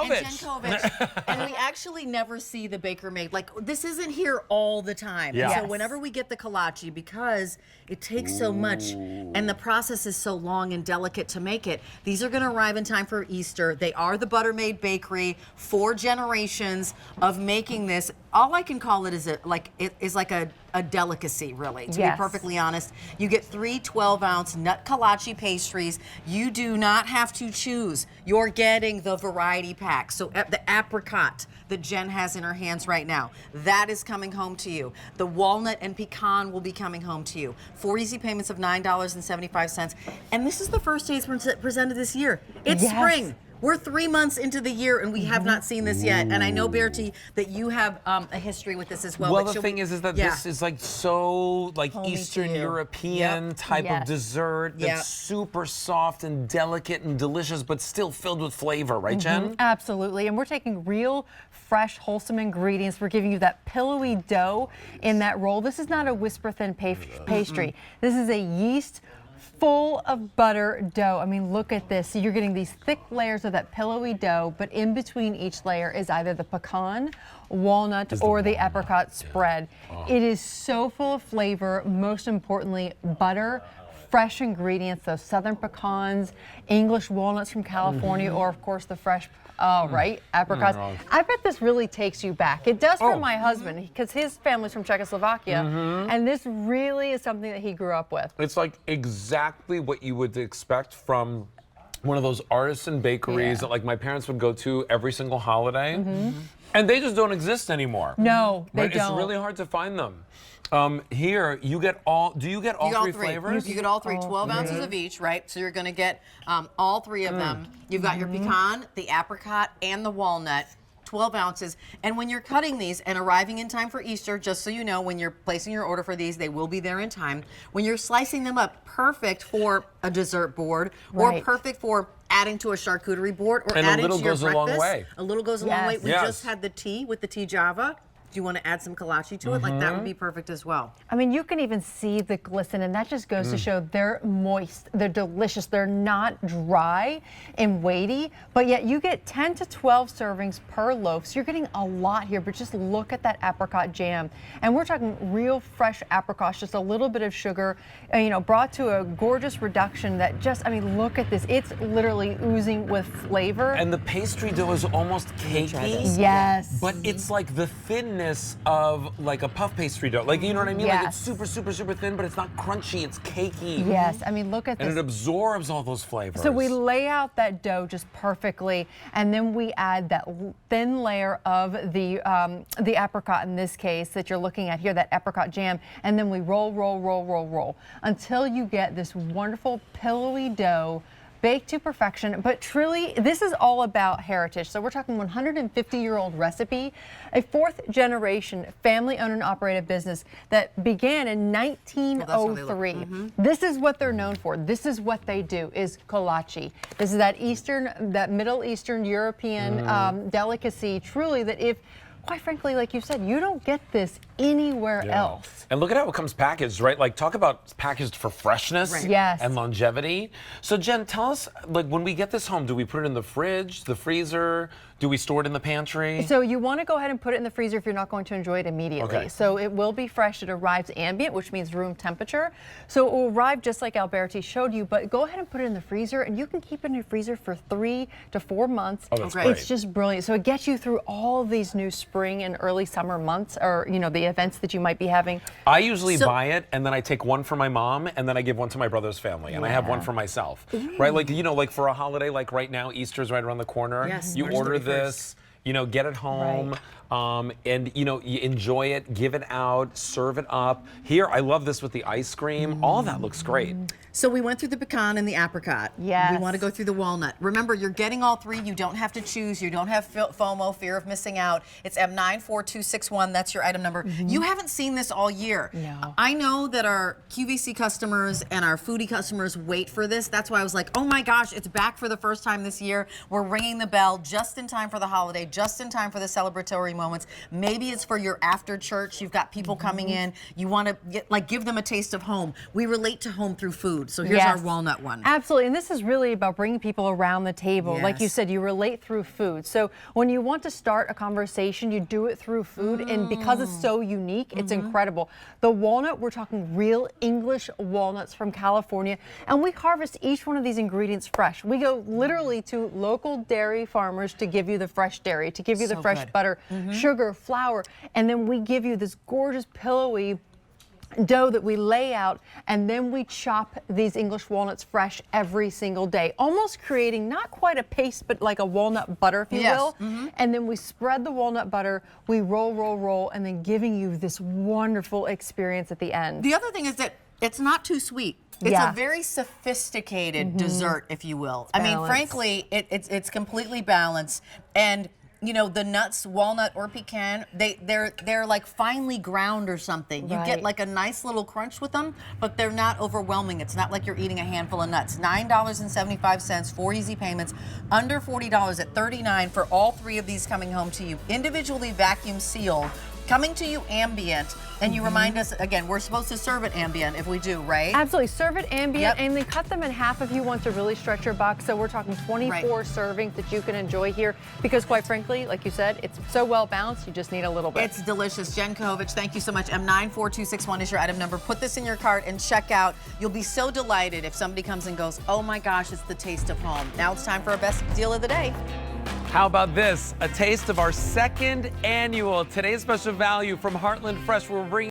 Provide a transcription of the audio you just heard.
Jankovic. And we actually never see the baker made. Like, this isn't here all the time. Yeah. So whenever we get the kolache, because it takes so much and the process is so long and delicate to make it, these are going to arrive in time for Easter. They are the Buttermaid Bakery, 4 generations of making this. All I can call it is like a delicacy, really, to be perfectly honest. You get 3 12-ounce nut kolache pastries. You do not have to choose. You're getting the variety pack. So the apricot that Jen has in her hands right now, that is coming home to you. The walnut and pecan will be coming home to you. 4 easy payments of $9.75. And this is the first day it's presented this year. It's spring. We're 3 months into the year and we have not seen this yet. And I know, Bertie, that you have a history with this as well. Well, the thing is that this is like so like Homey Eastern European type of dessert that's super soft and delicate and delicious, but still filled with flavor, right, Jen? Absolutely. And we're taking real, fresh, wholesome ingredients. We're giving you that pillowy dough in that roll. This is not a whisper-thin pastry. This is a yeast full of butter dough. I mean, look at this. So you're getting these thick layers of that pillowy dough, but in between each layer is either the pecan, walnut, or the apricot spread. It is so full of flavor. Most importantly, butter, fresh ingredients, those southern pecans, English walnuts from California, or of course the fresh apricots. I bet this really takes you back. It does for my husband, because his family's from Czechoslovakia, and this really is something that he grew up with. It's like exactly what you would expect from one of those artisan bakeries that like my parents would go to every single holiday, and they just don't exist anymore. No, they don't. It's really hard to find them. Here, you get all, do you get all three flavors? You get all 3, 12 ounces of each, right? So you're going to get all 3 of them. You've got your pecan, the apricot, and the walnut, 12 ounces. And when you're cutting these and arriving in time for Easter, just so you know, when you're placing your order for these, they will be there in time. When you're slicing them up, perfect for a dessert board, or perfect for adding to a charcuterie board, or adding to your breakfast. A little goes a long way. A little goes a long way. We just had the tea with the tea java. Do you want to add some kolache to it? Like, that would be perfect as well. I mean, you can even see the glisten, and that just goes to show they're moist, they're delicious, they're not dry and weighty, but yet you get 10 to 12 servings per loaf, so you're getting a lot here. But just look at that apricot jam, and we're talking real fresh apricots, just a little bit of sugar, brought to a gorgeous reduction that just, I mean, look at this. It's literally oozing with flavor. And the pastry dough is almost cakey. Yes. But it's like the thinness of like a puff pastry dough. Like, you know what I mean? Like, it's super, super, super thin, but it's not crunchy, it's cakey. Yes, I mean, look at this. And it absorbs all those flavors. So we lay out that dough just perfectly, and then we add that thin layer of the apricot, in this case, that you're looking at here, that apricot jam, and then we roll, roll, roll, roll, roll, until you get this wonderful pillowy dough baked to perfection. But truly, this is all about heritage. So we're talking 150-year-old recipe, a 4th generation family-owned and operated business that began in 1903. This is what they're known for. This is what they do, is kolache. This is that Middle Eastern European delicacy, truly, that if, quite frankly, like you said, you don't get this anywhere else. And look at how it comes packaged, right? Like, talk about packaged for freshness and longevity. So Jen, tell us, like, when we get this home, do we put it in the fridge, the freezer? Do we store it in the pantry? So you want to go ahead and put it in the freezer if you're not going to enjoy it immediately. Okay. So it will be fresh. It arrives ambient, which means room temperature. So it will arrive just like Alberti showed you, but go ahead and put it in the freezer, and you can keep it in your freezer for 3 to 4 months. Oh, that's great. It's just brilliant. So it gets you through all these new spring and early summer months, or, the events that you might be having. I usually buy it, and then I take one for my mom, and then I give one to my brother's family, and I have one for myself. Right? Like, like for a holiday, like right now, Easter's right around the corner. Yes, you order this, get it home, and you enjoy it, give it out, serve it up. Here, I love this with the ice cream. All that looks great. So we went through the pecan and the apricot. Yes. We want to go through the walnut. Remember, you're getting all 3. You don't have to choose. You don't have FOMO, fear of missing out. It's M94261. That's your item number. You haven't seen this all year. No. I know that our QVC customers and our foodie customers wait for this. That's why I was like, oh my gosh, it's back for the first time this year. We're ringing the bell just in time for the holiday. just in time for the celebratory moments. Maybe it's for your after church. You've got people coming in. You want to give them a taste of home. We relate to home through food. So here's our walnut one. Absolutely. And this is really about bringing people around the table. Like you said, you relate through food. So when you want to start a conversation, you do it through food. And because it's so unique, it's incredible. The walnut, we're talking real English walnuts from California. And we harvest each one of these ingredients fresh. We go literally to local dairy farmers to give you the fresh dairy, to give you the fresh butter, sugar, flour, and then we give you this gorgeous pillowy dough that we lay out, and then we chop these English walnuts fresh every single day, almost creating not quite a paste, but like a walnut butter, if you will. And then we spread the walnut butter, we roll, and then giving you this wonderful experience at the end. The other thing is that it's not too sweet. It's a very sophisticated dessert, if you will. I mean, frankly, it's completely balanced. And you know, the nuts, walnut or pecan, they're like finely ground or something. You get like a nice little crunch with them, but they're not overwhelming. It's not like you're eating a handful of nuts. $9.75, 4 easy payments, under $40 at $39 for all 3 of these coming home to you, individually vacuum sealed, coming to you ambient. And you remind us, again, we're supposed to serve it ambient if we do, right? Absolutely. Serve it ambient, and then cut them in half if you want to really stretch your box. So we're talking 24 servings that you can enjoy here because, quite frankly, like you said, it's so well balanced, you just need a little bit. It's delicious. Jen Kohovich, thank you so much. M94261 is your item number. Put this in your cart and check out. You'll be so delighted if somebody comes and goes, oh my gosh, it's the taste of home. Now it's time for our best deal of the day. How about this? A taste of our 2nd annual Today's Special Value from Heartland Fresh. We're bringing